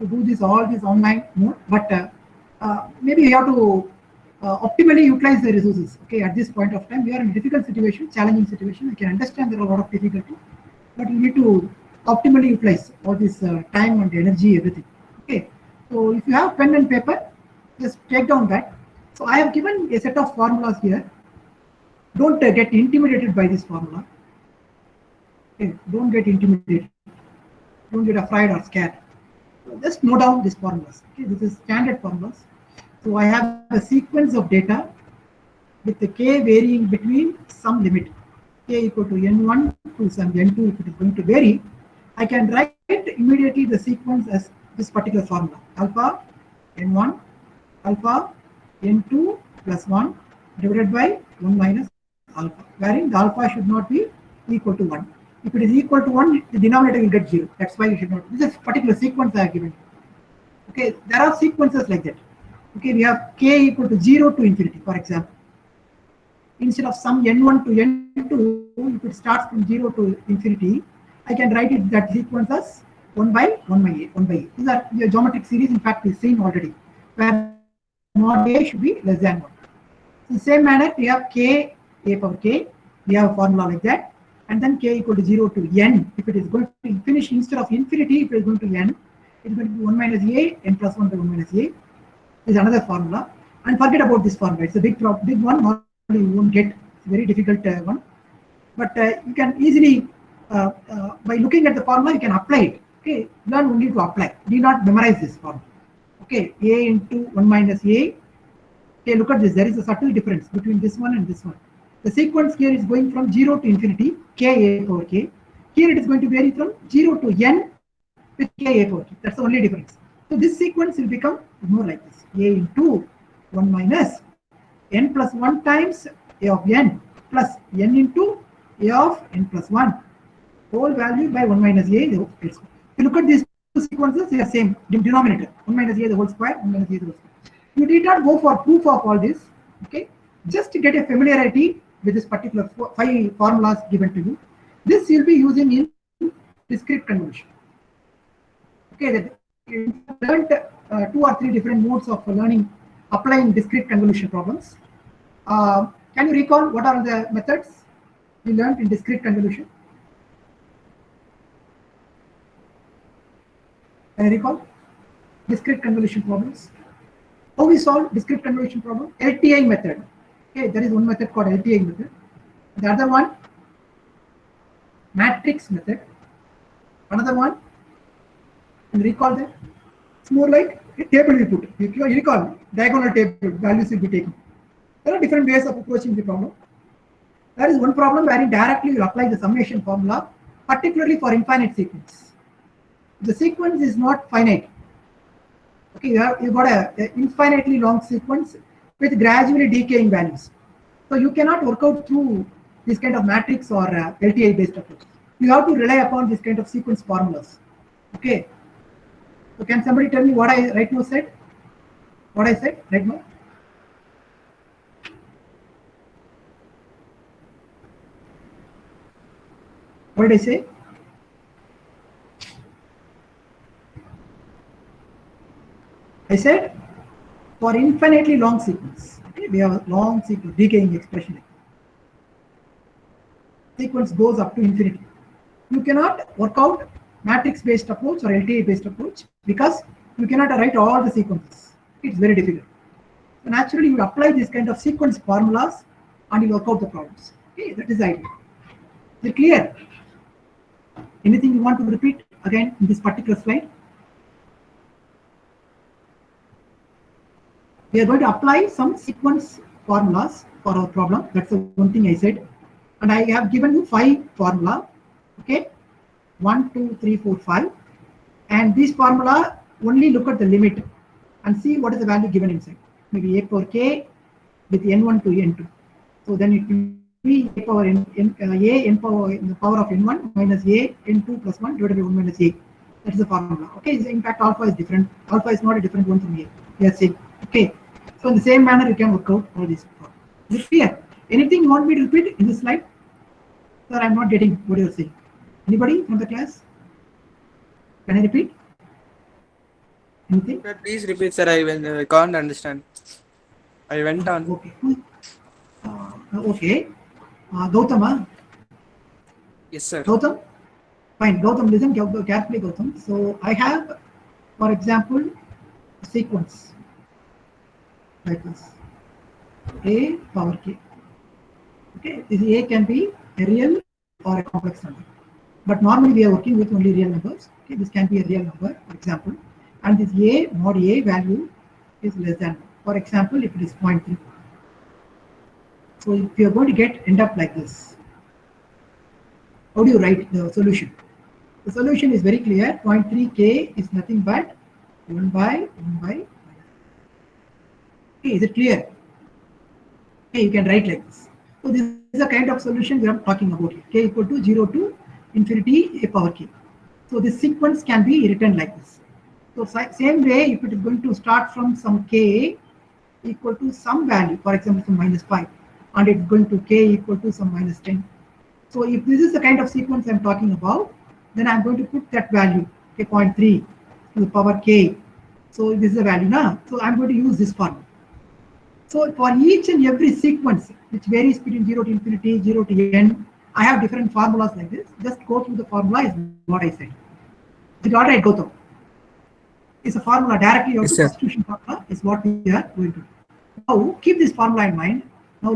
to do this all this online mode, but maybe you have to optimally utilize the resources. Okay, at this point of time, we are in a difficult situation, challenging situation. I can understand there are a lot of difficulty, but you need to optimally utilize all this time and energy, everything. Okay, so if you have pen and paper, just take down that. So I have given a set of formulas here. Don't get intimidated by this formula. Okay, don't get intimidated. Don't get afraid or scared. So just note down these formulas. Okay, this is standard formulas. So I have a sequence of data with the k varying between some limit k equal to n1 to some n2. If it is going to vary, I can write immediately the sequence as this particular formula: alpha n1 alpha n2 plus 1 divided by 1 minus alpha, wherein the alpha should not be equal to 1. If it is equal to 1, the denominator will get 0. That's why you should not. This is particular sequence I have given. Okay, there are sequences like that. Okay, we have k equal to 0 to infinity, for example. Instead of some n1 to n2, if it starts from 0 to infinity, I can write it that sequence as 1 by 1 by a, 1 by a. These are your geometric series, in fact, is seen already, where mod a should be less than 1. In the same manner, we have k a power k. We have a formula like that, and then k equal to 0 to n. If it is going to finish instead of infinity, if it is going to n, it is going to be 1 minus a, n plus 1 by 1 minus a. Is another formula, and forget about this formula. It's a big one. Normally you won't get. It's a very difficult one, but you can easily by looking at the formula you can apply it. Okay, learn only to apply. Do not memorize this formula. Okay, a into 1 minus a. Okay, look at this. There is a subtle difference between this one and this one. The sequence here is going from 0 to infinity, k a power k. Here it is going to vary from 0 to n with k a power k. That's the only difference. So this sequence will become more like this: a into 1 minus n plus 1 times a of n plus n into a of n plus 1 whole value by 1 minus a the whole square. If you look at these two sequences, they are same denominator: 1 minus a the whole square, 1 minus a the whole square. You need not go for proof of all this. Okay, just to get a familiarity with this particular 5 formulas given to you. This you'll be using in discrete convolution. Okay, that you learned 2 or 3 different modes of learning applying discrete convolution problems. Can you recall what are the methods we learned in discrete convolution? Can you recall discrete convolution problems? How we solve discrete convolution problem? LTI method. Okay, there is one method called LTI method. The other one, matrix method. Another one, and recall that. It's more like a table we put. If you recall, diagonal table, values will be taken. There are different ways of approaching the problem. There is one problem wherein directly you apply the summation formula, particularly for infinite sequence. The sequence is not finite. Okay, you've got a infinitely long sequence with gradually decaying values. So you cannot work out through this kind of matrix or LTI based approach. You have to rely upon this kind of sequence formulas. Okay. So can somebody tell me what I right now said? What I said right now? What did I say? I said for infinitely long sequence. Okay, we have a long sequence, decaying expression. Sequence goes up to infinity. You cannot work out matrix-based approach or LTI-based approach because you cannot write all the sequences. It's very difficult. So naturally, you apply this kind of sequence formulas and you work out the problems. Okay, that is the idea. Is it clear? Anything you want to repeat again in this particular slide? We are going to apply some sequence formulas for our problem. That's the one thing I said. And I have given you 5 formula. Okay, 1, 2, 3, 4, 5. And this formula only look at the limit and see what is the value given inside. Maybe a power k with n1 to n2. So then it will be a power n power in the power of n1 minus a n2 plus 1 divided by 1 minus a. That is the formula. Okay, so in fact alpha is different. Alpha is not a different one from a. Yes, same. Okay. So in the same manner you can work out all these problems. Is it clear? Anything you want me to repeat in this slide? Sir, I'm not getting what you are saying. Anybody from the class? Can I repeat? Anything? Sir, please repeat, sir. I can't understand. I went on. Okay. Okay. Gautama. Yes, sir. Gautam? Fine. Gautam, listen carefully, Gautam. So I have, for example, a sequence like this. A power k. Okay. This A can be a real or a complex number. But normally we are working with only real numbers. Okay. This can be a real number, for example. And this A mod A value is less than, for example, if it is 0.3. So if you are going to end up like this, how do you write the solution? The solution is very clear. 0.3k is nothing but 1 by 1 by minus. Okay, is it clear? Okay, you can write like this. So this is the kind of solution we are talking about here. K equal to 0 to infinity a power k. So this sequence can be written like this. So same way, if it is going to start from some k equal to some value, for example, some minus 5, and it's going to k equal to some minus 10. So if this is the kind of sequence I'm talking about, then I'm going to put that value, k 0.3 to the power k. So this is the value now. So I'm going to use this formula. So for each and every sequence, which varies between 0 to infinity, 0 to n, I have different formulas like this. Just go through the formula is what I said. Is it all right, Gautam? It's a formula directly out Yes, to sir. substitution formula is what we are going to do. Now keep this formula in mind. Now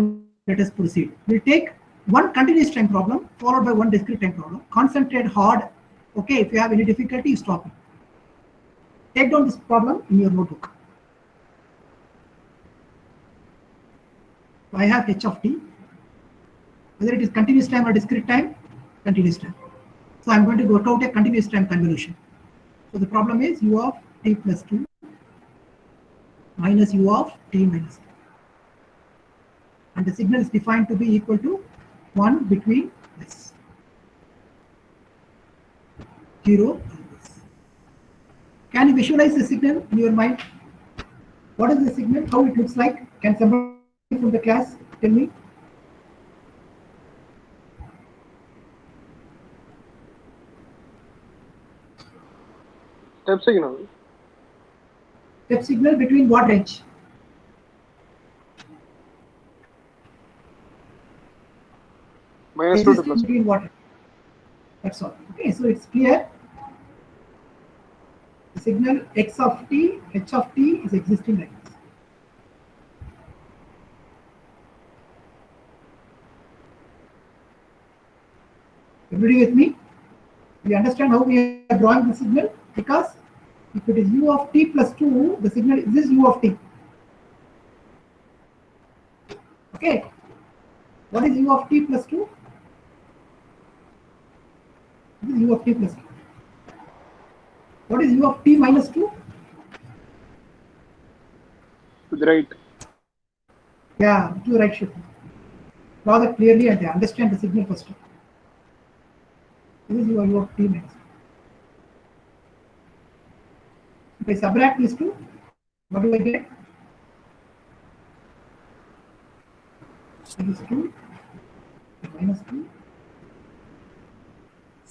let us proceed. We'll take one continuous time problem followed by one discrete time problem. Concentrate hard. Okay, if you have any difficulty, stop it. Take down this problem in your notebook. So I have h of t. Whether it is continuous time or discrete time, continuous time. So I'm going to work out a continuous time convolution. So the problem is u of t plus 2 minus u of t minus 2. And the signal is defined to be equal to 1 between this 0 and this. Can you visualize the signal in your mind? What is the signal? How it looks like? Can somebody from the class tell me? Step signal. Step signal between what range? Minus 2 to plus 2. Between what? That's all. Okay, so it's clear. The signal x of t, h of t is existing like this. Everybody with me? We understand how we are drawing the signal? Because if it is u of t plus 2, the signal is this u of t. Okay. What is u of t plus 2? This is u of t plus 2. What is u of t minus 2? To the right. Yeah, to the right shift. Draw that clearly and understand the signal first. This is u of t minus 2. If I subtract these two, what do I get? This is 2 minus 2.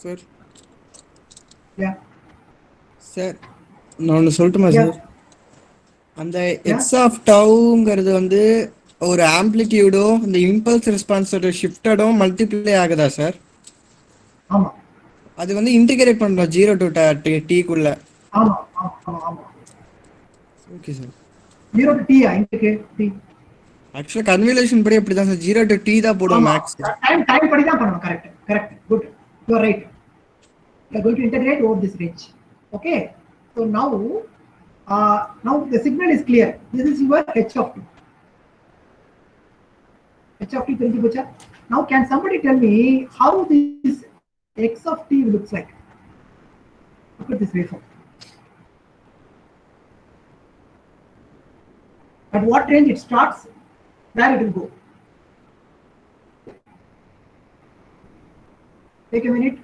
Sir. Yeah. Sir நான் ஒன்று சொல்லட்டுமா Yeah. Sir? அந்த X of டவுங்கிறது வந்து ஒரு ஆம்ப்ளிடியூடும் இந்த impulse ரெஸ்பான்ஸோட ஷிஃப்டடும் multiply ஆகுதா sir? ஆமா. அது வந்து இன்டிகிரேட் பண்றோம் 0 to t-குள்ள. ஆமா ஆமா ஆமா ஆமா. Okay sir. 0 to t integrate t. ஆக்சுவலா கன்வல்யூஷன் படி அப்படி தான் சார் 0 to t தான் போடுவோம் மேக்ஸ். டைம் படி தான் பண்ணணும். Correct. Good. You are right. You are going to integrate over this range. Okay. So now the signal is clear. This is your h of t. H of t தெரிஞ்சு போச்சா? Now can somebody tell me how this x of t looks like? Look at this waveform. At what range it starts, where it will go. Take a minute.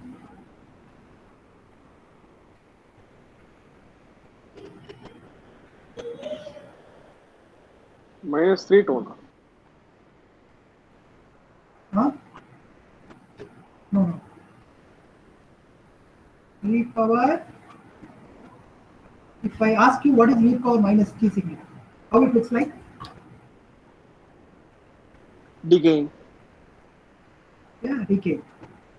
Minus 3 to 1. Huh? No. 3 power. If if I ask you what is e power minus t signal, how it looks like? Decaying. Yeah, decay.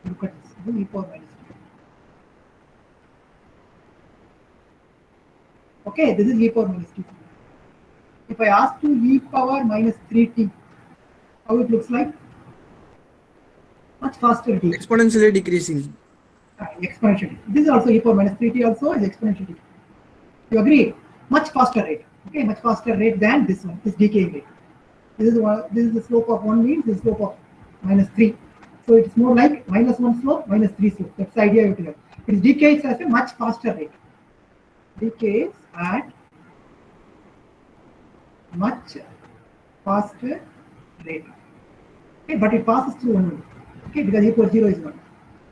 Look at this. Do e power minus t. Okay, this is e power minus t. If I ask you e power minus 3t, how it looks like? Much faster decay. Exponentially decreasing. Exponentially. This is also e power minus 3t also is exponentially. You agree? Much faster rate. Okay, much faster rate than this one, this decaying rate. This is the slope of 1 means the slope of minus 3. So it's more like minus 1 slope, minus 3 slope. That's the idea you have. It decays at a much faster rate. Decays at much faster rate. Okay, but it passes through 1. Okay, because equal 0 is 1.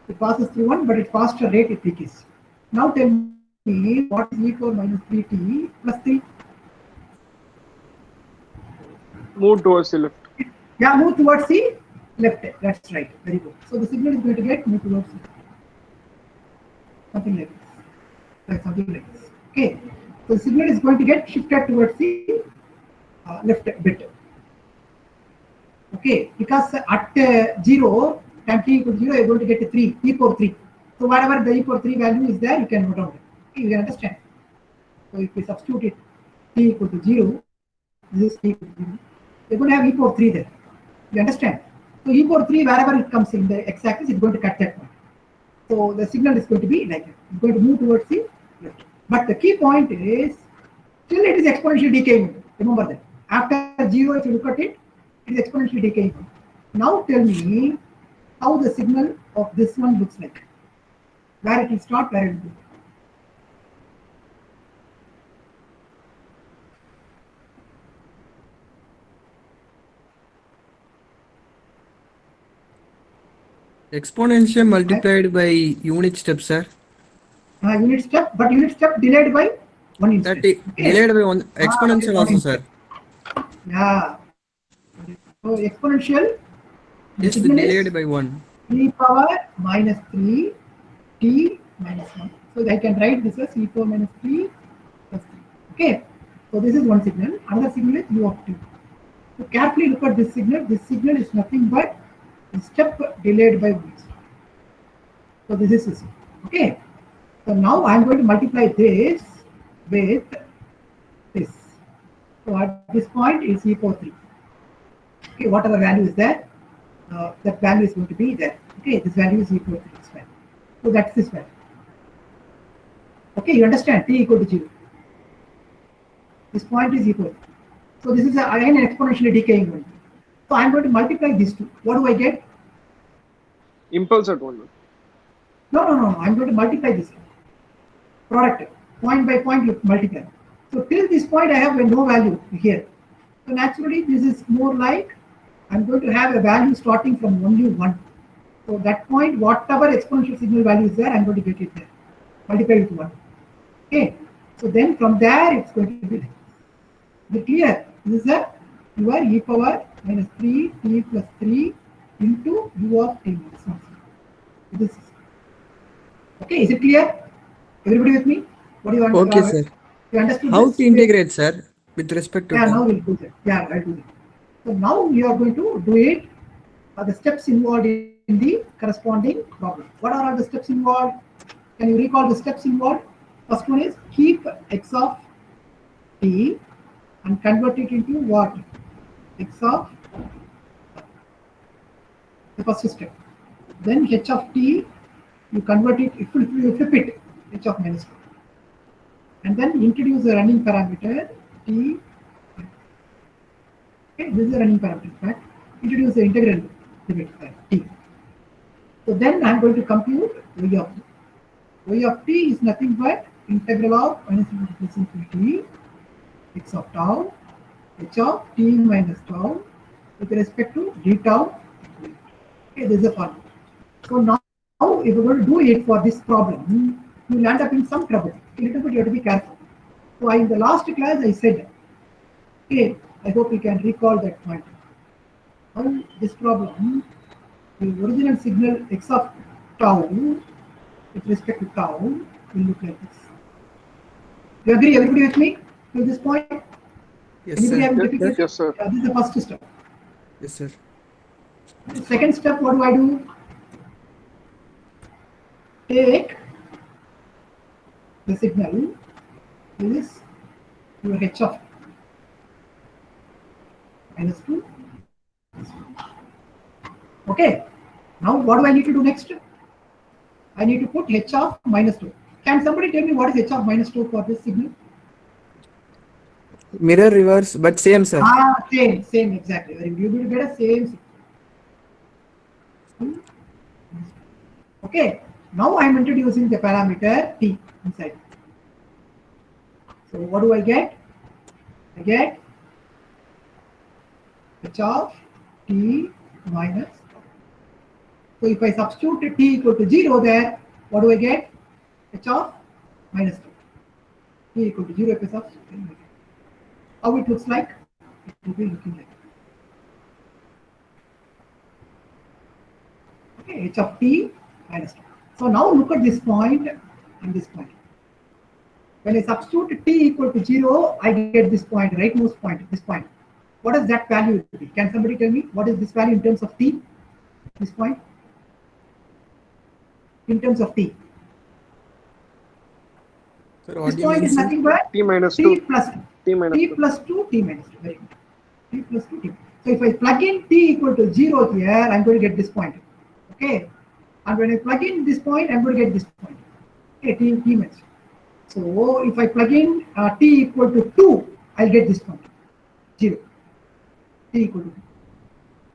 It passes through 1, but at faster rate it decays. Now tell me what is e power minus 3t plus 3? Move towards the left. Yeah, move towards the left. That's right. Very good. So the signal is going to get move towards something like this. Like something like this. Okay. So the signal is going to get shifted towards the left bit. Okay. Because at 0, time t equals 0, you're going to get a 3, e power 3. So whatever the e power 3 value is there, you can note down. Okay, you can understand. So if we substitute it t equal to 0, this is t equal to 0. You're going to have e power 3 there. You understand? So e power 3, wherever it comes in the x-axis, it's going to cut that point. So the signal is going to be like that. It's going to move towards the left. But the key point is, still it is exponentially decaying. Remember that. After 0, if you look at it, it is exponentially decaying. Now tell me how the signal of this one looks like. Where it will start, where it will go. Exponential multiplied by unit step, sir. Unit step, but unit step delayed by 1 instant. That delayed by one exponential also, sir. Yeah. So exponential. Yes, signal delayed is by 1. e power minus 3 t minus 1. So I can write this as e power minus 3 plus 3. Okay. So this is one signal. Another signal is u of t. So carefully look at this signal. This signal is nothing but a step delayed by 1. So this is this. Okay. So now I am going to multiply this with this. So at this point is e power 3. Okay, whatever value is there, that value is going to be there. Okay, this value is equal to this value. So that's this value. Okay, you understand? T equal to 0. This point is equal. So this is again an exponentially decaying one. So I'm going to multiply these two. What do I get? Impulse at 1. No. I'm going to multiply this product. Point by point you multiply. So till this point I have no value here. So naturally this is more like I'm going to have a value starting from only 1. So that point, whatever exponential signal value is there, I'm going to get it there. Multiply with 1. Okay. So then from there it's going to be like this. Is it clear? This is your e power minus 3 t plus 3 into u of t minus 1. This is okay. Is it clear? Everybody with me? What do you want? Okay, sir. You understood How this? to integrate, sir, with respect to Yeah, time? now we'll do that. Yeah, I'll do that. So now you are going to do it. The steps involved in the corresponding problem. What are all the steps involved? Can you recall the steps involved? First one is keep x of t and convert it into what? X of the first step. Then h of t, you convert it, you flip it, h of minus 2. And then introduce a running parameter t. Okay, this is a running parameter, right? Introduce the integral limit t. So then I'm going to compute y of t. Y of t is nothing but integral of minus infinity x of tau h of t minus tau with respect to d tau. Okay, this is a formula. So now if we're going to do it for this problem, you will end up in some trouble. A little bit you have to be careful. So in the last class I said, okay, I hope you can recall that point. Now this problem, the original signal x of tau with respect to tau will look like this. You agree, everybody with me to this point? Yes, Anybody sir. having difficulty? Yes, sir. This is the first step. Yes, sir. Second step, what do I do? Take the signal is your h of minus 2. Okay. Now what do I need to do next? I need to put h of minus 2. Can somebody tell me what is h of minus 2 for this signal? Mirror reverse, but same, sir. Same, exactly. Very good. You will get a same signal. Okay. Now I am introducing the parameter t inside. So what do I get? I get h of t minus. So if I substitute t equal to 0 there, what do I get? H of minus 2. T equal to 0 if I substitute. How it looks like? It will be looking like. Okay, h of t minus 2. So now look at this point and this point. When I substitute t equal to 0, I get this point, rightmost point, this point. What does that value be? Can somebody tell me what is this value in terms of t? This point? In terms of t. Sir, This point is nothing but T minus t 2. plus T minus t 2. plus 2, t minus 2. Very good. T plus 2, t. So if I plug in t equal to 0 here, I'm going to get this point. Okay. And when I plug in this point, I'm going to get this point. Okay, t minus 2. So if I plug in t equal to 2, I'll get this point. 0. T equal to 2.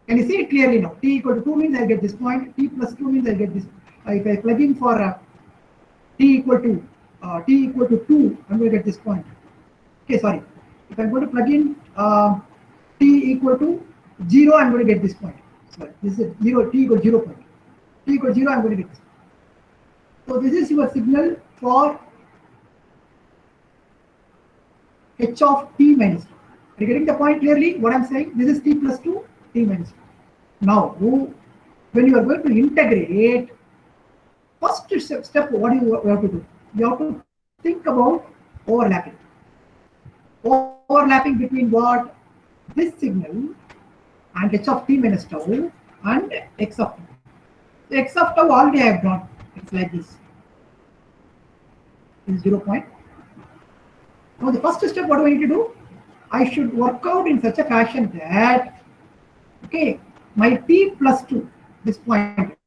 Can you see it clearly now? T equal to 2 means I'll get this point. T plus 2 means I'll get this. If I plug in for t equal to 2, I'm going to get this point. Okay, sorry. If I'm going to plug in t equal to 0, I'm going to get this point. Sorry, this is 0. T equal to 0 point. T equal to 0, I'm going to get this. So this is your signal for h of t minus 2. Are you getting the point clearly? What I'm saying? This is t plus 2, t minus 2. Now, when you are going to integrate, first step, what do you have to do? You have to think about overlapping. Overlapping between what? This signal and h of t minus tau and x of tau. The x of tau already I have drawn. It's like this. This is 0 point. Now the first step, what do I need to do? I should work out in such a fashion that, okay, my t plus 2, this point,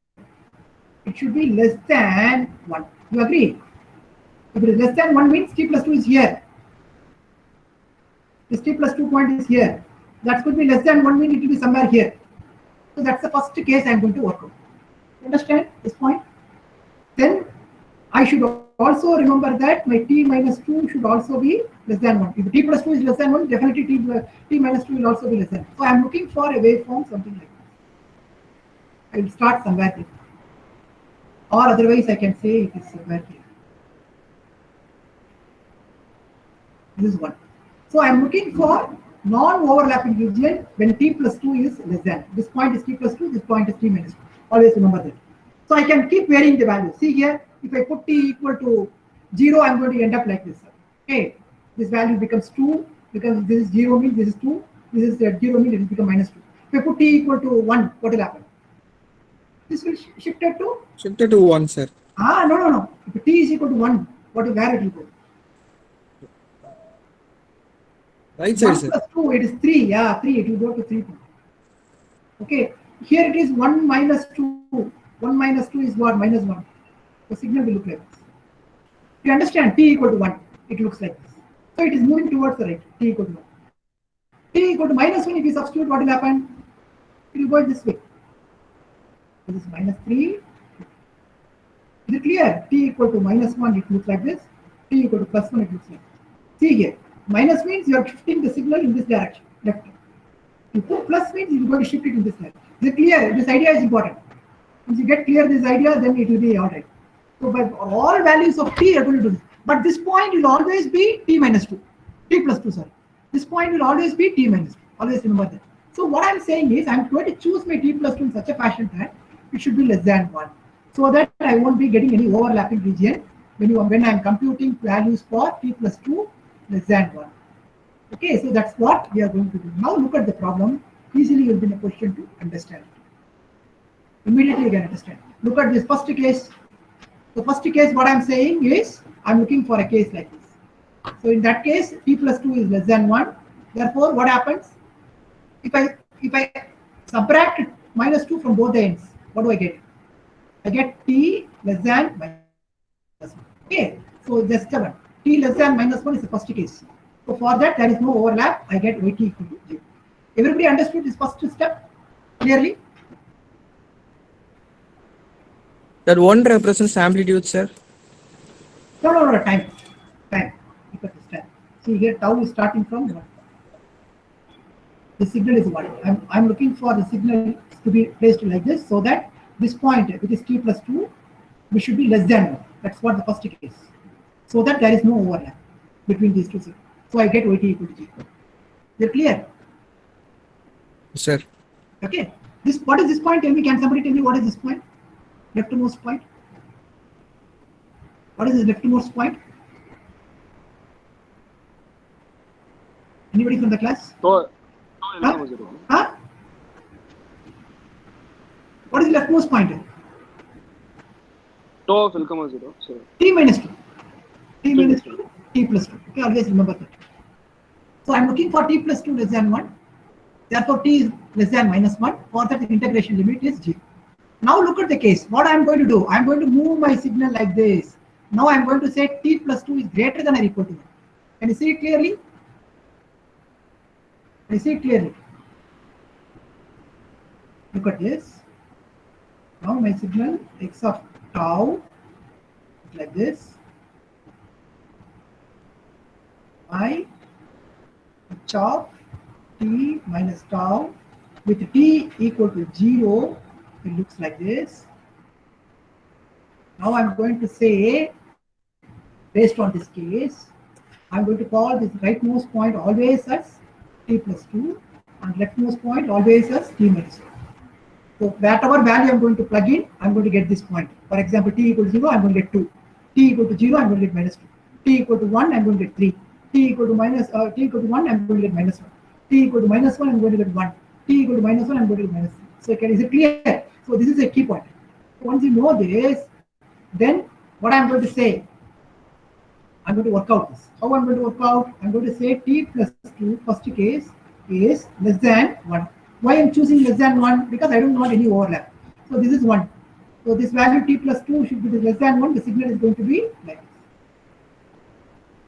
it should be less than 1. You agree? If it is less than 1 means t plus 2 is here. This t plus 2 point is here. That could be less than 1 means it will be somewhere here. So that's the first case I'm going to work out. Understand this point? Then I should also remember that my t minus 2 should also be less than 1. If t plus 2 is less than 1, definitely t minus 2 will also be less than 1. So I'm looking for a waveform, something like this. I will start somewhere here. Or otherwise I can say it is somewhere here. This is 1. So I'm looking for non-overlapping region when t plus 2 is less than. This point is t plus 2, this point is t minus 2. Always remember that. So I can keep varying the value. See here, if I put t equal to 0, I'm going to end up like this. Okay, this value becomes 2 because this is 0 means this is 2. This is 0 means it will become minus 2. If I put t equal to 1, what will happen? This will shift it to? Shifted to 1, sir. No. If t is equal to 1, where it will go? Right side, 1 sir. plus 2, it is 3. Yeah, 3. It will go to 3. Okay. Here it is 1 minus 2. 1 minus 2 is what? Minus 1. The signal will look like this. You understand? T equal to 1. It looks like this. So it is moving towards the right. T equal to 1. T equal to minus 1. If you substitute, what will happen? It will go this way. This is minus 3. Is it clear? T equal to minus 1. It looks like this. T equal to plus 1. It looks like this. See here. Minus means you are shifting the signal in this direction, left. You put plus means you are going to shift it in this direction. Is it clear? This idea is important. Once you get clear this idea, then it will be alright. So by all values of t, you are going to do this. But this point will always be t minus 2. T plus 2, sorry. This point will always be t minus 2. Always remember that. So what I am saying is, I am going to choose my t plus 2 in such a fashion that it should be less than 1. So that I won't be getting any overlapping region when I'm computing values for t plus 2 less than 1. Okay, so that's what we are going to do. Now look at the problem. Easily you'll be in a position to understand it. Immediately you can understand. Look at this first case. The first case, what I'm saying is, I'm looking for a case like this. So in that case, t plus 2 is less than 1. Therefore, what happens? If I subtract minus 2 from both the ends, what do I get? I get t less than minus 1. Okay, so just one. T less than minus 1 is the first case. So for that, there is no overlap. I get yt equal to 0. Everybody understood this first step clearly? That 1 represents amplitude, sir. No, time. Look at this time. See here, tau is starting from 1. The signal is 1. I'm looking for the signal to be placed like this, so that this point, which is t plus 2, which should be less than 1. That's what the first case. So that there is no overlap between these two signals. So I get yt equal to 0. Is it clear? Sir. Okay. What is this point? Tell me, can somebody tell me what is this point? Leftmost point? What is this leftmost point? Anybody from the class? Huh? What is the leftmost point? Tau of L comma 0. Sorry. T minus 2. T minus 2, t plus 2. Okay, always remember that. So I'm looking for t plus 2 less than 1. Therefore, t is less than minus 1. For that, the integration limit is 0. Now look at the case. What I'm going to do? I'm going to move my signal like this. Now I'm going to say t plus 2 is greater than or equal to 1. Can you see it clearly? Can you see it clearly? Look at this. Now my signal x of tau is like this. I h of t minus tau with t equal to 0, it looks like this. Now I'm going to say, based on this case, I'm going to call this rightmost point always as t plus 2 and leftmost point always as t minus 2. So whatever value I'm going to plug in, I'm going to get this point. For example, t equal to 0, I'm going to get 2. T equal to 0, I'm going to get minus 2. T equal to 1, I'm going to get 3. T equal to 1, I'm going to get minus 1. T equal to minus 1, I'm going to get 1. T equal to minus 1, I'm going to get minus 3. So is it clear? So this is a key point. Once you know this, then what I'm going to say, I'm going to work out this. How I'm going to work out? I'm going to say t plus 2, first case, is less than 1. Why I'm choosing less than 1? Because I don't want any overlap. So this is 1. So this value t plus 2 should be less than 1. The signal is going to be like this.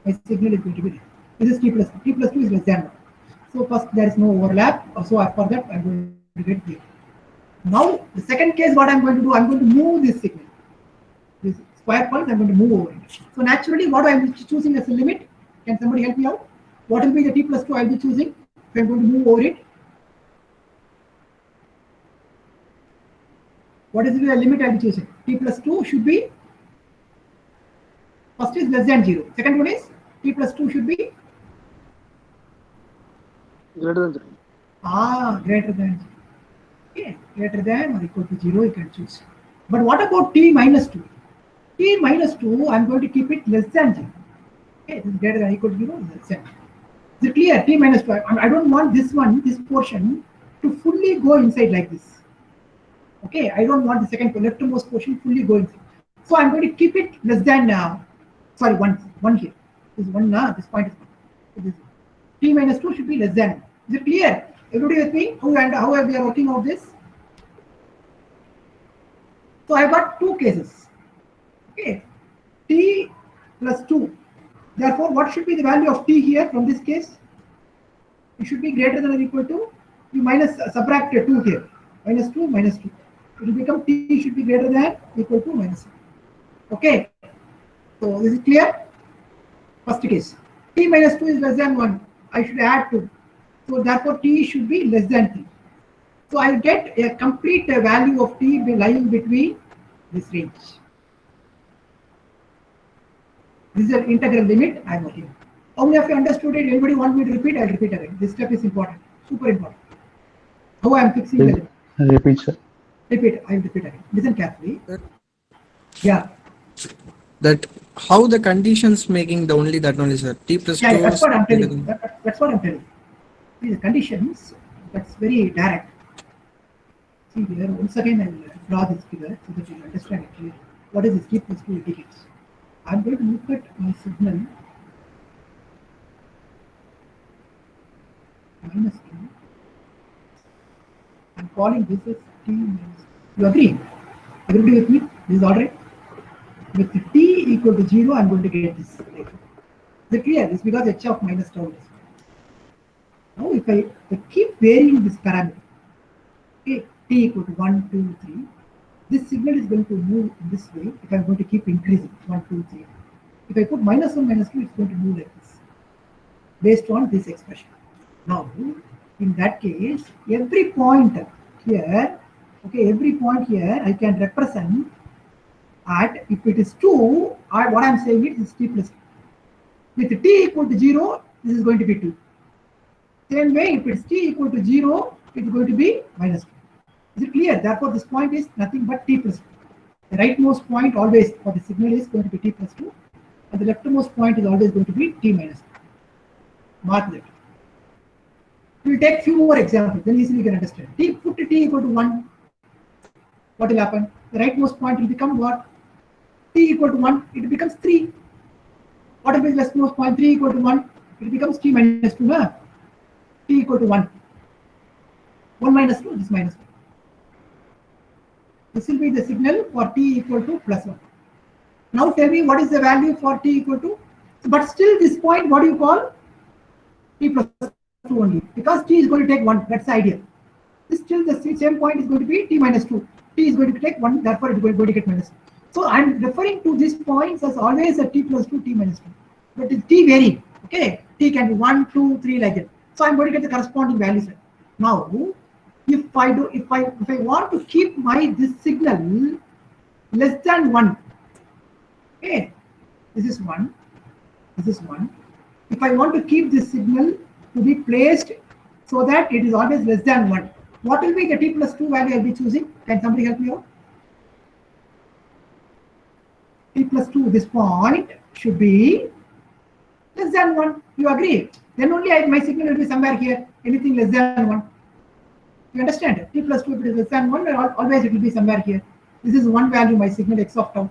My signal is going to be like this. This is t plus 2. T plus 2 is less than 1. So first there is no overlap. So for that I'm going to get 0. Now the second case, what I'm going to do, I'm going to move this signal. This square pulse, I'm going to move over it. So naturally, what I'm choosing as a limit, can somebody help me out? What will be the t plus 2 I'll be choosing if I'm going to move over it? What is the limit I'll be choosing? T plus 2 should be, first is less than 0. Second one is t plus 2 should be Greater than 0. Greater than 0. Okay, greater than or equal to 0, you can choose. But what about t minus 2? T minus 2, I'm going to keep it less than 0. Okay, this is greater than or equal to 0, less than 0. Is it clear? T minus 2, I don't want this portion to fully go inside like this. Okay, I don't want the second leftmost portion fully going inside. So I'm going to keep it less than, 1 here. This 1, this point is 1. So this t minus 2 should be less than 1. Is it clear? Everybody with me? How we are working out this? So I've got two cases. Okay, t plus 2. Therefore, what should be the value of t here from this case? It should be greater than or equal to, you minus subtract 2 here. Minus 2, minus 2. It will become t should be greater than equal to minus 1. Okay. So is it clear? First case. T minus 2 is less than 1. I should add 2. So therefore t should be less than 3. So I get a complete value of t lying between this range. This is an integral limit I am working. How many of you understood it? Anybody want me to repeat? I'll repeat again. This step is important, super important. How I am fixing the limit. Repeat, sir. Repeat. I will repeat again. Listen carefully. Yeah. that how the conditions making the only that only, sir. T plus 2. Yeah, that's what I'm telling you. That's what I'm telling you. See, the conditions, that's very direct. See here, once again I will draw this figure so that you understand it clearly. What is this T plus 2 indicates? I'm going to look at my signal minus 2. I'm calling this as T minus. You agree? Everybody with me? This is all right? With T equal to 0, I'm going to get this. Is it clear? This is because h of minus tau is. Now, if I keep varying this parameter, okay, T equal to 1, 2, 3, this signal is going to move in this way if I'm going to keep increasing 1, 2, 3. If I put minus 1, minus 2, it's going to move like this based on this expression. Now, in that case, every point here, okay, every point here I can represent at, if it is 2, what I'm saying is T plus 2. With T equal to 0, this is going to be 2. Same way, if it's T equal to 0, it's going to be minus 2. Is it clear? Therefore, this point is nothing but T plus 2. The rightmost point always for the signal is going to be T plus 2, and the leftmost point is always going to be T minus 2. Mark that. We'll take few more examples, then easily you can understand. Put T equal to 1. What will happen? The rightmost point will become what? T equal to 1, it becomes 3. What will be the leftmost point? 3 equal to 1, it becomes T minus 2. Huh? T equal to 1. 1 minus 2, this minus 2. This will be the signal for T equal to plus 1. Now tell me what is the value for T equal to? But still this point, what do you call? T plus 2 only. Because T is going to take 1. That's the idea. This still the same point is going to be T minus 2. T is going to take 1. Therefore, it is going to get minus 2. So I'm referring to these points as always a T plus 2, T minus 2. But it's T varying. Okay. T can be 1, 2, 3 like that. So I'm going to get the corresponding values. Now, if I want to keep this signal less than 1, okay, this is 1, this is 1. If I want to keep this signal to be placed so that it is always less than 1, what will be the T plus 2 value I'll be choosing? Can somebody help me out? T plus 2, this point should be less than 1. You agree? Then only my signal will be somewhere here, anything less than 1. You understand? T plus 2, if it is less than 1, always it will be somewhere here. This is one value, my signal x of tau.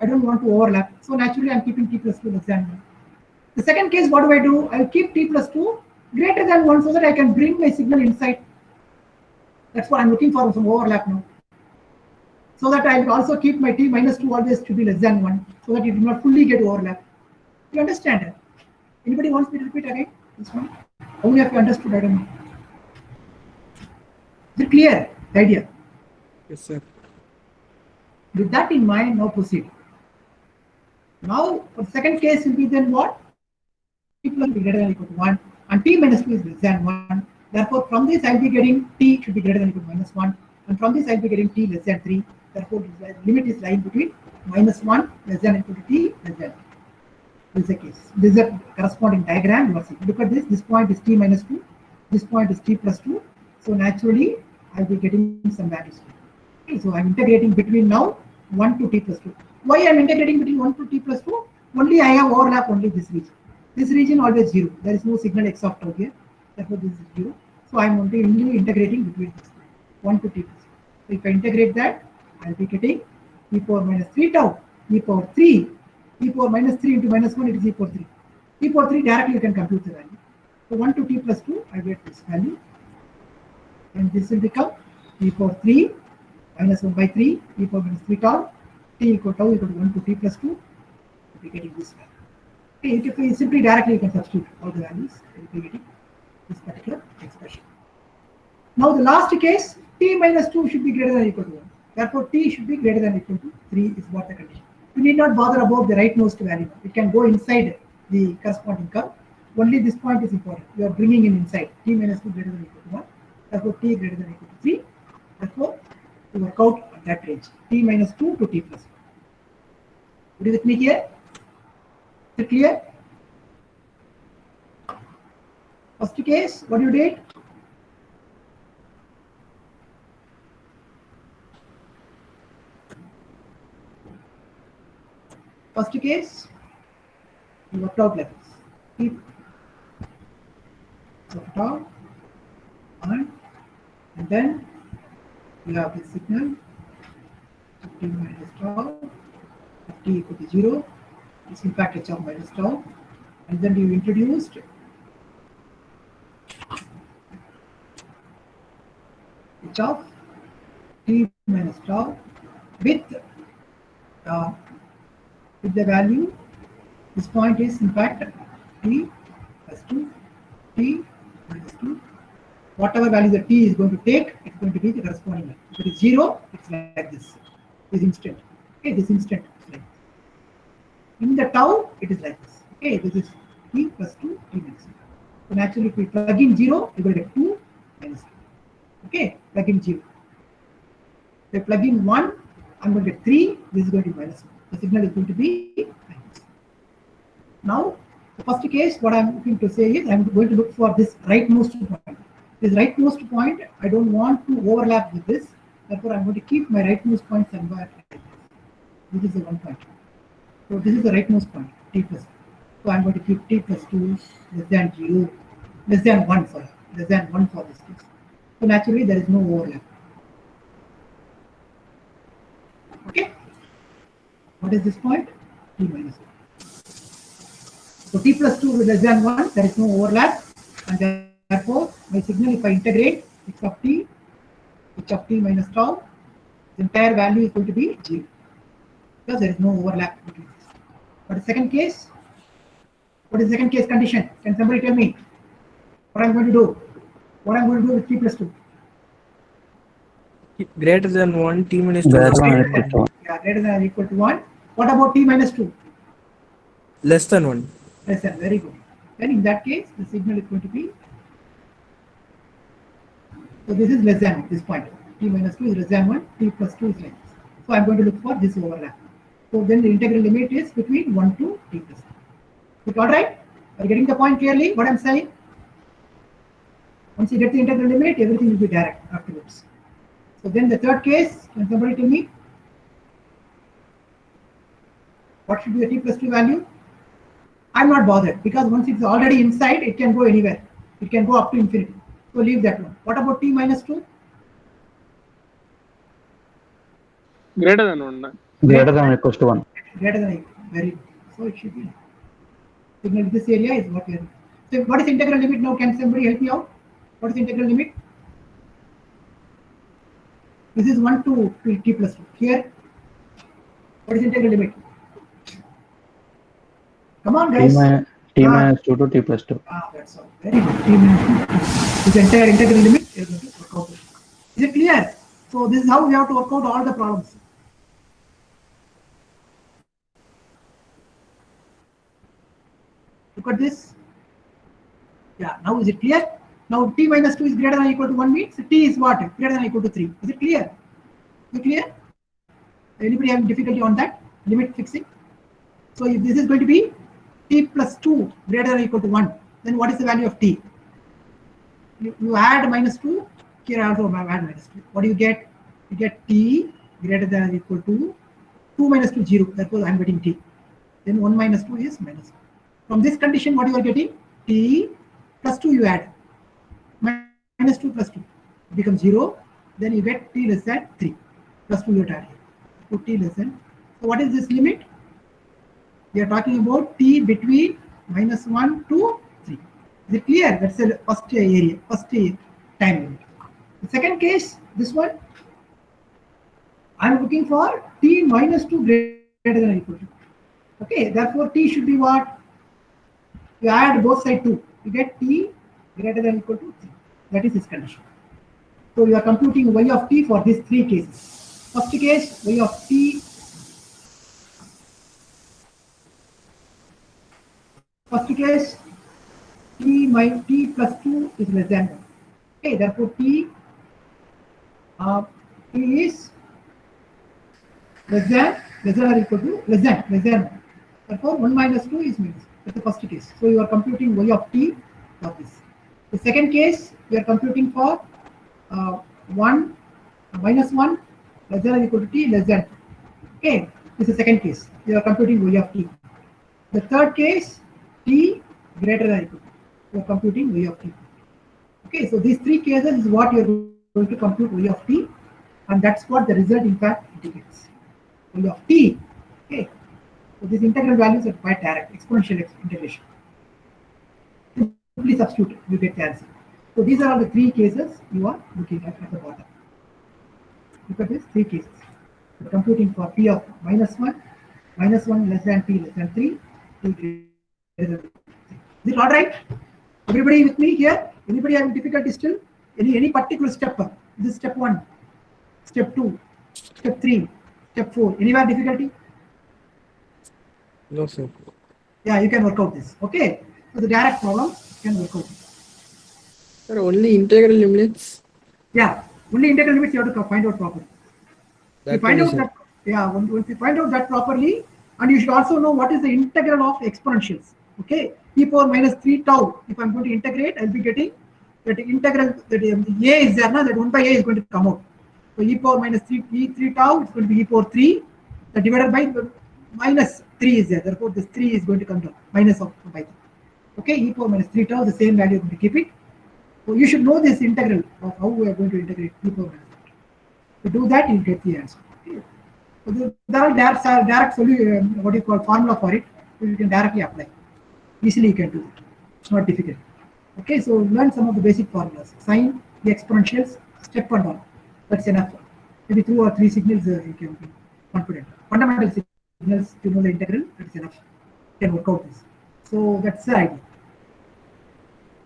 I don't want to overlap. So naturally, I'm keeping T plus 2 less than 1. The second case, what do? I'll keep T plus 2 greater than 1 so that I can bring my signal inside. That's what I'm looking for, some overlap now. So that I will also keep my T minus 2 always to be less than 1 so that it will not fully get overlap. You understand? Anybody wants me to repeat again? This one? How many of you understood? I don't know. Is it clear? The idea? Yes, sir. With that in mind, now proceed. Now, for the second case will be then what? T plus will be greater than or equal to 1 and T minus 2 is less than 1. Therefore, from this I'll be getting T should be greater than or equal to minus 1 and from this I'll be getting T less than 3. Therefore, the limit is lying between minus 1 less than or equal to T less than 3. This is the case. This is a corresponding diagram. You are seeing. Look at this. This point is T minus 2. This point is T plus 2. So naturally, I'll be getting some values. Okay, so I'm integrating between now 1 to T plus 2. Why I'm integrating between 1 to T plus 2? Only I have overlap only this region. This region always 0. There is no signal x of tau here. Therefore, this is 0. So I'm only integrating between this 1 to T plus 2. So if I integrate that, I'll be getting e power minus 3 tau, e power 3, e power minus 3 into minus 1, it is e power 3. E power 3 directly you can compute the value. So 1 to T plus 2, I get this value. And this will become e power 3 minus 1 by 3, e power minus 3 tau, t equal to 1 to T plus 2, we'll be getting this value. Okay, if you simply directly you can substitute all the values, we'll be getting this particular expression. Now the last case, T minus 2 should be greater than or equal to 1. Therefore, T should be greater than or equal to 3 is what the condition. You need not bother about the rightmost value. It can go inside the corresponding curve. Only this point is important. You are bringing in inside. T minus 2 greater than or equal to 1. Therefore, T greater than or equal to 3. Therefore, you work out at that range. T minus 2 to T plus 1. Are you with me here? Is it clear? First case, what you did? First case, you worked out like this. Keep worked out, and then you have the signal 50 minus tau, 50 equal to 0. It's in fact h of minus tau, and then you introduced h of t minus tau with the value. This point is in fact t plus 2, t minus 2. Whatever value the t is going to take, it's going to be the corresponding value. If it is 0, it's like this. This instant. Okay, this instant is like this. In the tau, it is like this. Okay, this is t plus 2, t minus 2. So naturally, if we plug in 0, you will get 2 minus 2. Okay, plug in 0. If I plug in 1, I'm going to get 3. This is going to be minus 1. The signal is going to be like this. Now, the first case, what I'm looking to say is I'm going to look for this rightmost point. This rightmost point, I don't want to overlap with this. Therefore, I'm going to keep my rightmost point somewhere like this. This is the one point. So this is the rightmost point, t plus 2. So I'm going to keep t plus 2 less than 0, less than 1, sorry, less than 1 for this case. So naturally, there is no overlap. Okay. What is this point? T minus 1. So t plus 2 is less than 1, there is no overlap, and therefore my signal, if I integrate h of t minus tau, the entire value is going to be 0 because there is no overlap between this. But the second case, what is the second case condition? Can somebody tell me what I'm going to do? What I'm going to do with t plus 2? Greater than 1, t minus 2. Yeah, greater than or equal to 1. What about t minus 2? Less than 1. Less than, very good. Then in that case, the signal is going to be, so this is less than 1, this point. T minus 2 is less than 1, t plus 2 is like this. So I'm going to look for this overlap. So then the integral limit is between 1 to t plus 2. Is it all right? Are you getting the point clearly, what I'm saying? Once you get the integral limit, everything will be direct afterwards. So then the third case, can somebody tell me what should be the t plus 2 value? I'm not bothered because once it's already inside, it can go anywhere. It can go up to infinity. So leave that one. What about t minus 2? Greater than 1. Greater than or equals to 1. Greater than equal. Very good. So it should be. Signal this area is what we are. So what is integral limit now? Can somebody help me out? What is integral limit? This is 1 to t plus 2. Here, what is integral limit? Come on, guys. T minus 2 to t plus 2. That's all. Very good. T minus 2. This entire integral limit is going to work out. Is it clear? So this is how we have to work out all the problems. Look at this. Yeah, now is it clear? Now t minus 2 is greater than or equal to 1 means t is what? Greater than or equal to 3. Is it clear? Is it clear? Anybody having difficulty on that? Limit fixing? So if this is going to be t plus 2 greater than or equal to 1, then what is the value of t? You add minus 2, here also add minus 2. What do you get? You get t greater than or equal to 2 minus 2, 0. Therefore, I am getting t. Then 1 minus 2 is minus 1. From this condition, what you are getting? T plus 2 you add. Minus 2 plus 2 becomes 0. Then you get t less than 3. Plus 2 you add here. So t less than. So what is this limit? We are talking about t between minus 1 to 3. Is it clear? That's the first area, first time limit. The second case, this one, I am looking for t minus 2 greater than or equal to. Okay, therefore t should be what? You add both sides 2. You get t greater than or equal to 3. That is this condition. So you are computing y of t for these three cases. First case, y of t. First case, t minus t plus 2 is less than 1. Okay, therefore t is less than or equal to less than 1. Therefore 1 minus 2 is minus 2. That's the first case. So you are computing y of t for this. The second case, we are computing for 1 minus 1 less than or equal to t less than 2. Okay, This is the second case. You are computing y of t. The third case, t greater than or equal to. You are computing y of t. Okay, so these three cases is what you are going to compute y of t, and that's what the result in fact indicates. Y of t. Okay, so these integral values are quite direct, exponential integration. Simply substitute, you get the answer. So these are all the three cases you are looking at the bottom. Look at these three cases. We're computing for p of -1 less than t less than 3, t greater than 3. Is it all right? Everybody with me here? Anybody having difficulty still? Any particular step? This is step 1, step 2, step 3, step 4. Anywhere difficulty? No, sir. Yeah, you can work out this. Okay. So the direct problem you can work out. Sir, only integral limits. Yeah, only integral limits you have to find out properly. That You find one, out sir. that, yeah, once you find out that properly, and you should also know what is the integral of exponentials. Okay, e power minus 3 tau. If I'm going to integrate, I'll be getting that integral, that a is there, that 1 by a is going to come out. So e power minus 3 tau, it's going to be e power 3, that divided by minus 3 is there. Therefore, this 3 is going to come down, minus of by 3. Okay, e power minus 3 tau, the same value, going to keep it. So you should know this integral of how we are going to integrate e power minus 3. To do that, you'll get the answer. Okay. So there are direct solution, what you call formula for it, so you can directly apply. Easily you can do it. It's not difficult. Okay, so learn some of the basic formulas. Sign the exponentials, step and all. That's enough. Maybe 2 or 3 signals you can be confident. Fundamental signals, to know the integral, that's enough. You can work out this. So that's the idea.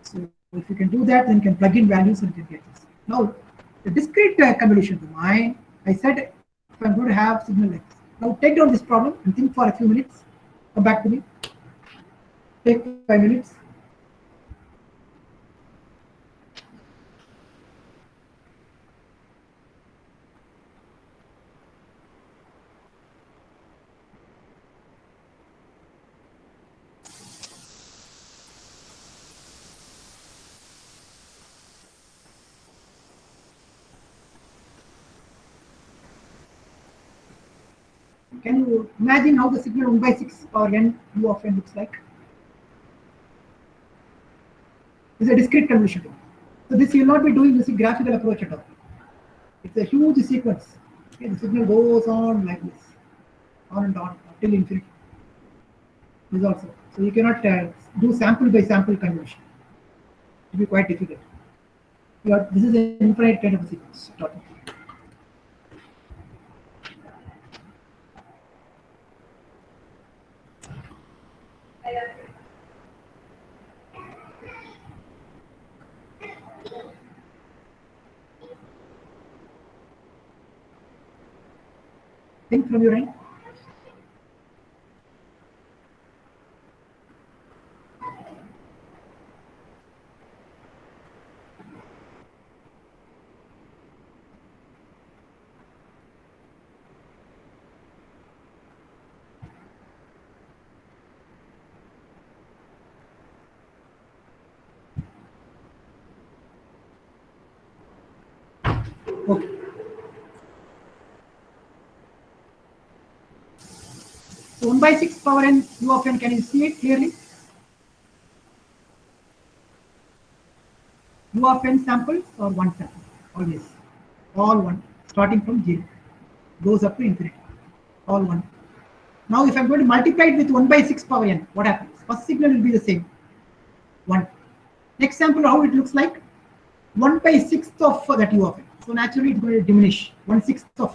So if you can do that, then you can plug in values and you can get this. Now, the discrete convolution domain, I said if I'm going to have signal like this. Now take down this problem and think for a few minutes. Come back to me. Take 5 minutes. Can you imagine how the signal 1 by 6 power n u of n looks like? It's a discrete convolution. So this you will not be doing using graphical approach at all. It's a huge sequence. Okay, the signal goes on like this, on and on till infinity. This also. So you cannot do sample by sample convolution. It will be quite difficult. This is an infinite kind of a sequence. Think from your end. Okay. So 1 by 6 power n u of n, can you see it clearly? U of n samples or 1 sample? Always. All 1. Starting from 0. Goes up to infinity. All 1. Now if I'm going to multiply it with 1 by 6 power n, what happens? First signal will be the same. 1. Next sample, how it looks like? 1 by 6th of that u of n. So naturally it's going to diminish. 1/6 of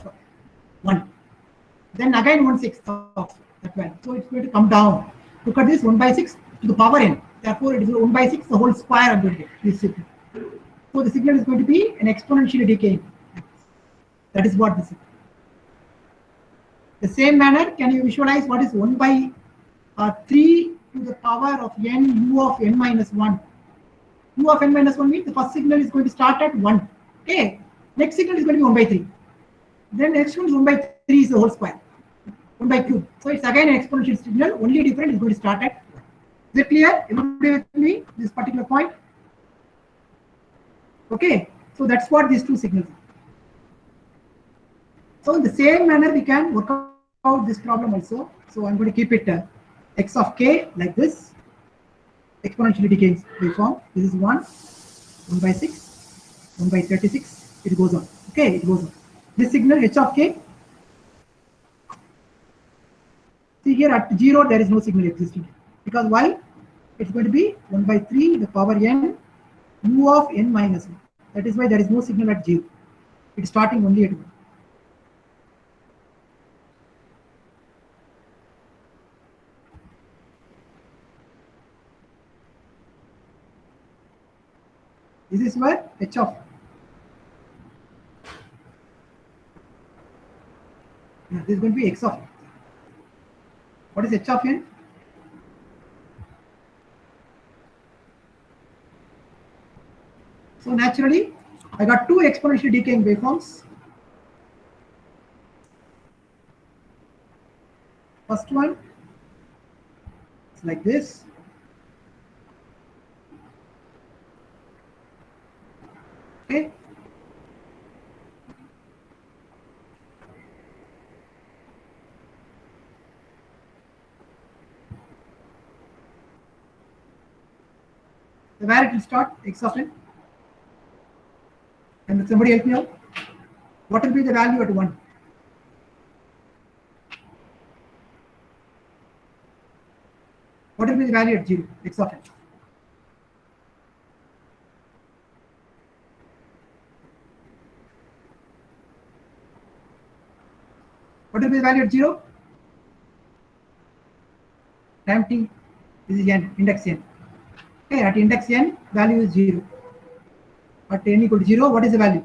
1. Then again 1/6 of that value. So it's going to come down. Look at this, 1 by 6 to the power n. Therefore it is 1 by 6 the whole square I'm going to get this signal. So the signal is going to be an exponentially decaying. That is what this is. The same manner, can you visualize what is 1 by 3 to the power of n u of n minus 1? U of n minus 1 means the first signal is going to start at 1. Okay. Next signal is going to be 1 by 3. Then next one is 1 by 3 is the whole square. 1 by cube. So it's again an exponential signal, only different is going to start at 1. Is it clear? Everybody with me? This particular point? Okay. So that's what these two signals are. So in the same manner, we can work out this problem also. So I'm going to keep it x of k like this, exponentially decaying waveform. This is 1 by 6, 1 by 36. It goes on. Okay, it goes on. This signal h of k. See here at 0 there is no signal existing because why? It's going to be 1 by 3 the power n u of n minus 1. That is why there is no signal at 0. It's starting only at 1. This is where h of this is going to be x of n. What is h of n? So naturally, I got two exponentially decaying waveforms. First one is like this. Okay. So where it will start? X of n. And somebody help me out. What will be the value at 1? What will be the value at 0? X of n. What will be the value at 0? Time t. This is n, index n. Okay, at index n, value is 0. At n equal to 0, what is the value?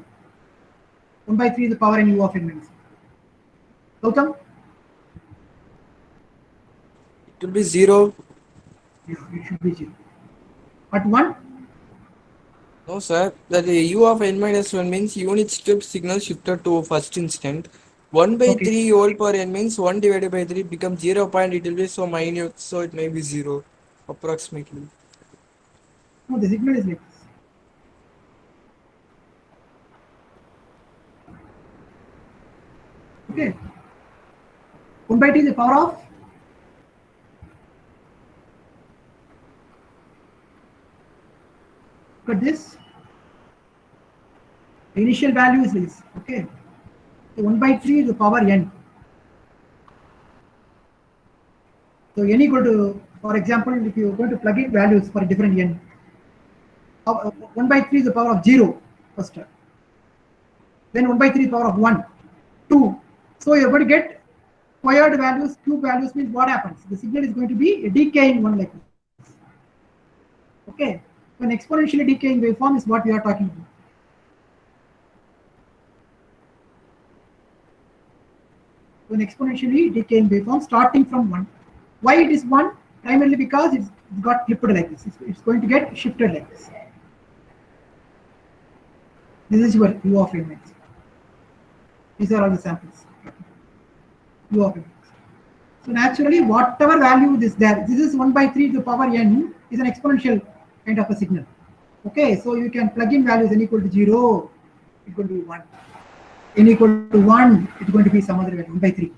1 by 3 is the power n u of n minus 1. Gautam? It will be 0. Yeah, it should be 0. At 1? No, sir. That u of n minus 1 means unit step signal shifted to first instant. 1 by Okay. 3 whole power n means 1 divided by 3 becomes 0 point. It will be so minute, so it may be 0 approximately. No, the signal is like this. Okay. 1 by 2 is the power of? Look at this. The initial value is this. Okay. So 1 by 3 is the power n. So n equal to, for example, if you are going to plug in values for a different n, 1 by 3 is the power of 0 first. Then 1 by 3 is the power of 1, 2. So you're going to get squared values, cube values means what happens? The signal is going to be a decaying one like this. Okay. So an exponentially decaying waveform is what we are talking about. So an exponentially decaying waveform starting from 1. Why it is 1? Primarily because it's got flipped like this. It's going to get shifted like this. This is your u of n minus 1. These are all the samples. U of n. So naturally, whatever value is there, this is 1 by 3 to the power n is an exponential kind of a signal. Okay, so you can plug in values n equal to 0, it's going to be 1. N equal to 1, it's going to be some other value, 1 by 3.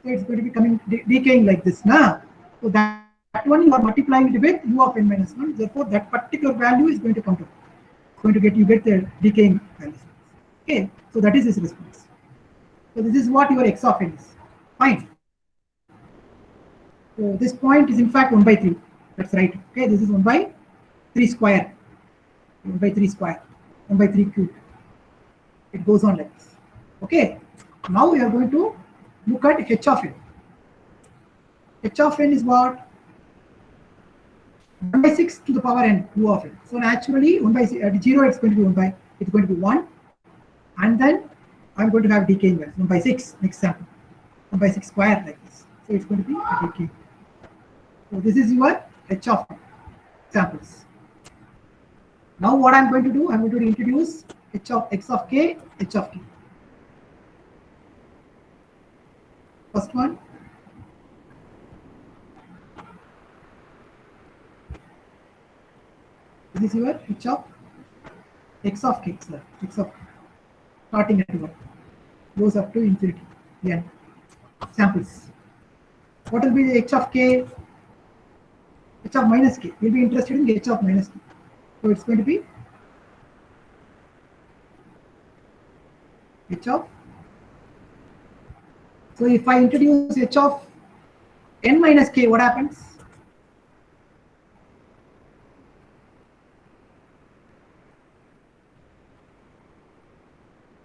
So it's going to be coming decaying like this now. So that one you are multiplying it with u of n minus 1. Therefore, that particular value is going to come to. It's going to get you get the decaying values. Okay, so that is this response. So this is what your x of n is. Fine. So this point is in fact 1 by 3. That's right. Okay, this is 1 by 3 square. 1 by 3 square. 1 by 3 cube. It goes on like this. Okay. Now we are going to look at h of n. H of n is what? 1 by 6 to the power n u of n. So naturally 1 by 6, at 0 it's going to be 1 by, it's going to be 1. And then I'm going to have decaying values. 1 by 6, next sample. 1 by 6 square like this. So it's going to be a decay. So this is your h of n samples. Now what I'm going to do, I'm going to introduce h of x of k, h of k. First one. This is your h of x of k, x of k. Starting at 1, goes up to infinity, n. samples. What will be the h of k? H of minus k. We'll be interested in the h of minus k. So it's going to be h of. So if I introduce h of n minus k, what happens?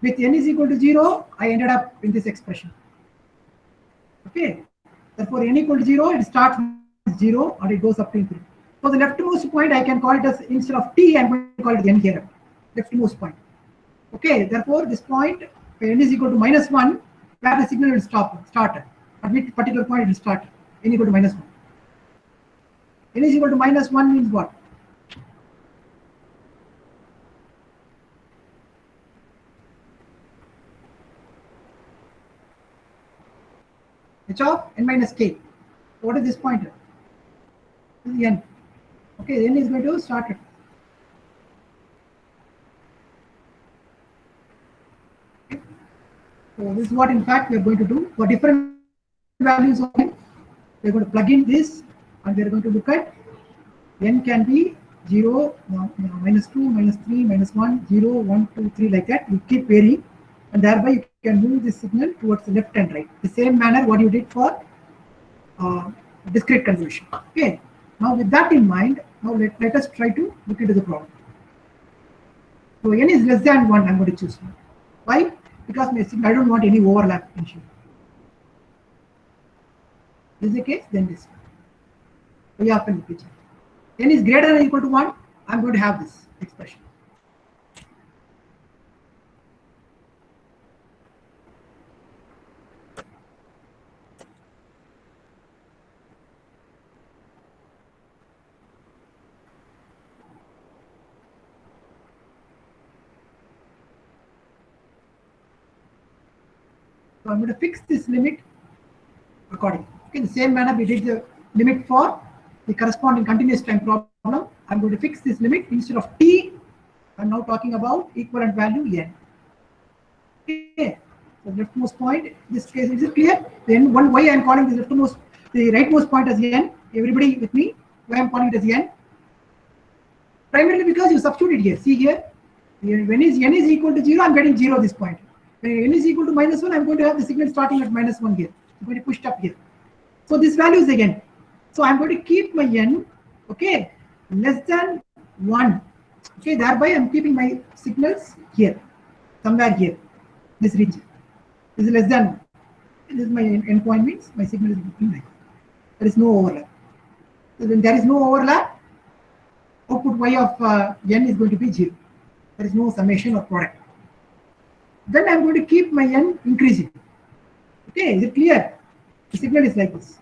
With n is equal to 0, I ended up in this expression. Okay. Therefore, n equal to 0, it starts with 0 and it goes up to infinity. For the leftmost point, I can call it as, instead of t, I'm going to call it n here. Leftmost point. Okay. Therefore, this point, when n is equal to minus 1, where the signal will start. At which particular point it will start. N equal to minus 1. N is equal to minus 1 means what? H of n minus k. What is this pointer? This is n. Okay, n is going to start it. Okay. So this is what in fact we are going to do for different values of n. We are going to plug in this and we are going to look at n can be 0, minus 2, minus 3, minus 1, 0, 1, 2, 3 like that. You keep varying and thereby you can move the signal towards the left and right. The same manner what you did for discrete convolution. Okay. Now with that in mind, now let us try to look into the problem. So n is less than 1, I'm going to choose 1. Why? Because my signal, I don't want any overlap issue. This is the case, then this. So you happen in the picture. N is greater than or equal to 1, I'm going to have this expression. So I'm going to fix this limit accordingly. Okay, the same manner we did the limit for the corresponding continuous time problem. I'm going to fix this limit instead of t. I'm now talking about equivalent value n. Okay, so leftmost point. In this case, is it clear? Then one why I'm calling this leftmost, the rightmost point as n. Everybody with me? Why I'm calling it as n? Primarily because you substitute it here. See here, when n is equal to 0, I'm getting 0 this point. When n is equal to minus 1, I'm going to have the signal starting at minus 1 here. I'm going to push it up here. So this value is again. So I'm going to keep my n, okay, less than 1. Okay, thereby I'm keeping my signals here, somewhere here, this region. This is less than 1. This is my endpoint, means my signal is looking like that. There is no overlap. So when there is no overlap, output y of n is going to be 0. There is no summation or product. Then I'm going to keep my n increasing. Okay, is it clear? The signal is like this.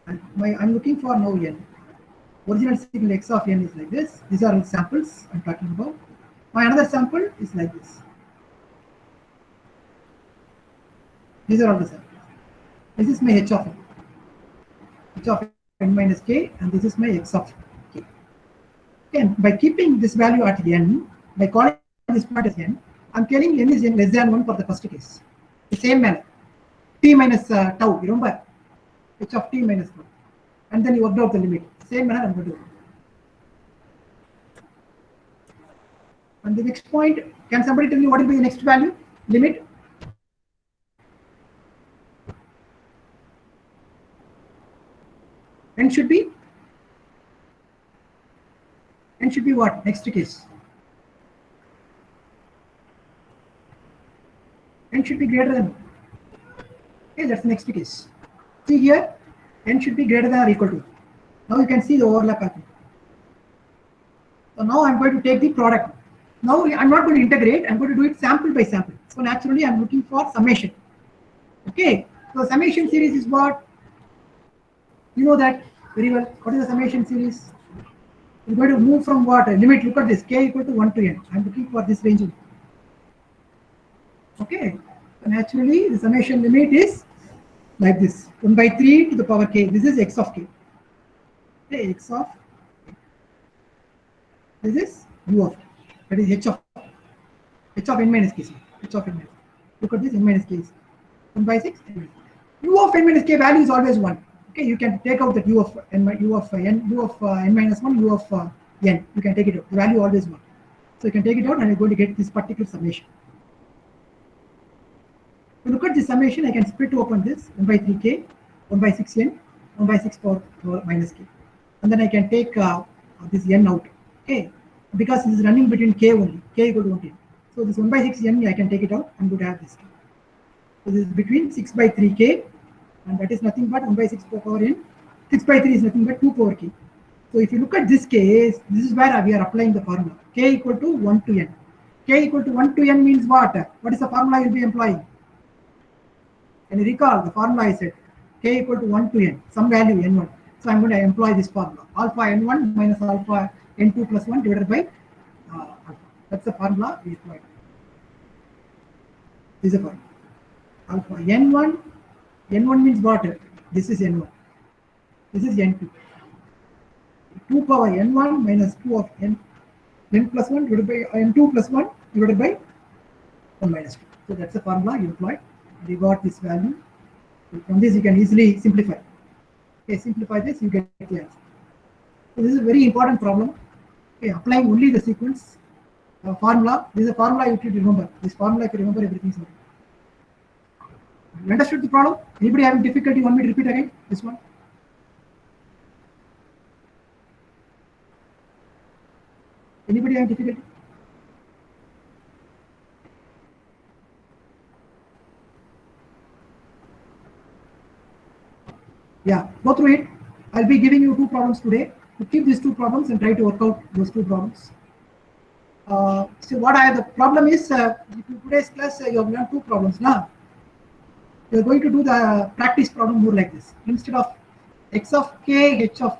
And I'm looking for now n. Original signal x of n is like this. These are all samples I'm talking about. My another sample is like this. These are all the samples. This is my h of n. H of n minus k, and this is my x of k. Again, by keeping this value at n, by calling this point as n, I'm telling n is less than 1 for the first case. The same manner. T minus tau, remember? H of t minus 1. And then you worked out the limit. Same manner I'm going to do. And the next point, can somebody tell me what will be the next value? Limit? N should be? N should be what? Next case. N should be greater than. Okay, that's the next case. See here, n should be greater than or equal to. Now you can see the overlap happening. So now I'm going to take the product. Now I'm not going to integrate, I'm going to do it sample by sample. So naturally I'm looking for summation. Okay, so summation series is what? You know that very well. What is the summation series? We're going to move from what? Limit, look at this, k equal to 1 to n. I'm looking for this range. Okay, so naturally the summation limit is like this, 1 by 3 to the power k. This is x of k. Okay, x of, this is u of, that is h of n minus k, h of n minus. Look at this, n minus k is 1 by 6. U of n minus k value is always 1. Okay, you can take out that u of n, u of n minus 1, u of n. You can take it out. The value always 1. So you can take it out and you're going to get this particular summation. If you look at this summation, I can split open this 1 by 3k, 1 by 6n, 1 by 6 power minus k. And then I can take this n out. Okay, because this is running between k only, k equal to 1 10. So this 1 by 6n, I can take it out and would have this. So this is between 6 by 3k, and that is nothing but 1 by 6 power n. 6 by 3 is nothing but 2 power k. So if you look at this case, this is where we are applying the formula. K equal to 1 to n. K equal to 1 to n means what? What is the formula you will be employing? Can you recall the formula I said? K equal to 1 to n, some value n1. So I'm going to employ this formula. Alpha n1 minus alpha n2 plus 1 divided by alpha. That's the formula we applied. This is the formula. Alpha n1. N1 means what? This is n1. This is n2. 2 power n1 minus 2 of n plus 1 divided by n2 plus 1 divided by 1 minus 2. So that's the formula you apply. We got this value. From this you can easily simplify. Okay, simplify this, you get the answer. So this is a very important problem. Okay, applying only the sequence formula. This is a formula you should remember. This formula, if you remember, everything is okay. You understood the problem? Anybody having difficulty? Want me to repeat again this one? Anybody having difficulty? Yeah, go through it. I'll be giving you 2 problems today. You keep these 2 problems and try to work out those 2 problems. So what the problem is, today's class you have learned 2 problems now. You're going to do the practice problem more like this. Instead of x of k, h of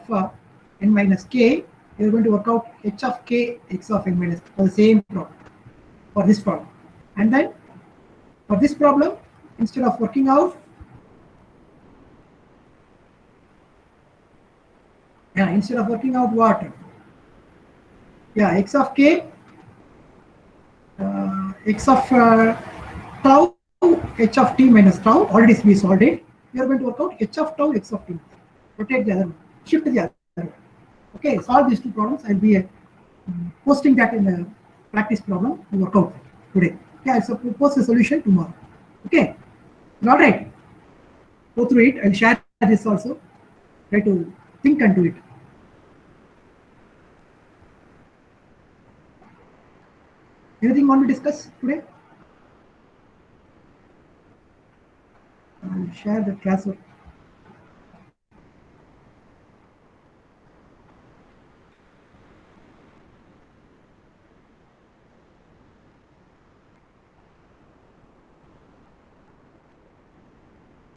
n minus k, you're going to work out h of k, x of n minus k for the same problem, for this problem. And then for this problem, instead of working out, instead of working out what? X of k, x of tau, h of t minus tau, already we solved it. We are going to work out h of tau, x of t. Rotate the other one, shift the other one. Okay, solve these 2 problems. I'll be posting that in the practice problem to work out today. Okay, I'll post the solution tomorrow. Okay, all right. Go through it. I'll share this also. Try to think and do it. Anything want to discuss today? I'll share the classwork.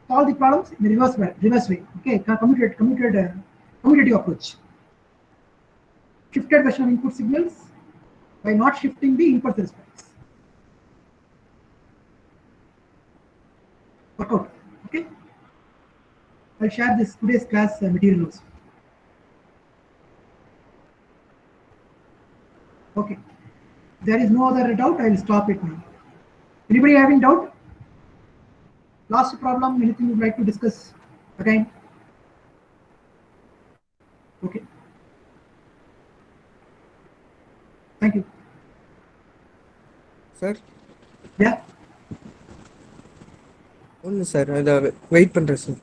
Solve the problems in the reverse way. Okay, commutative approach. Shifted version of input signals by not shifting the impulse response. Work out. Okay. I'll share this today's class material also. Okay. If there is no other doubt, I will stop it now. Anybody having doubt? Last problem, anything you'd like to discuss again? Okay. Thank you. Sir? Yeah. Only sir, wait பண்றேன் sir.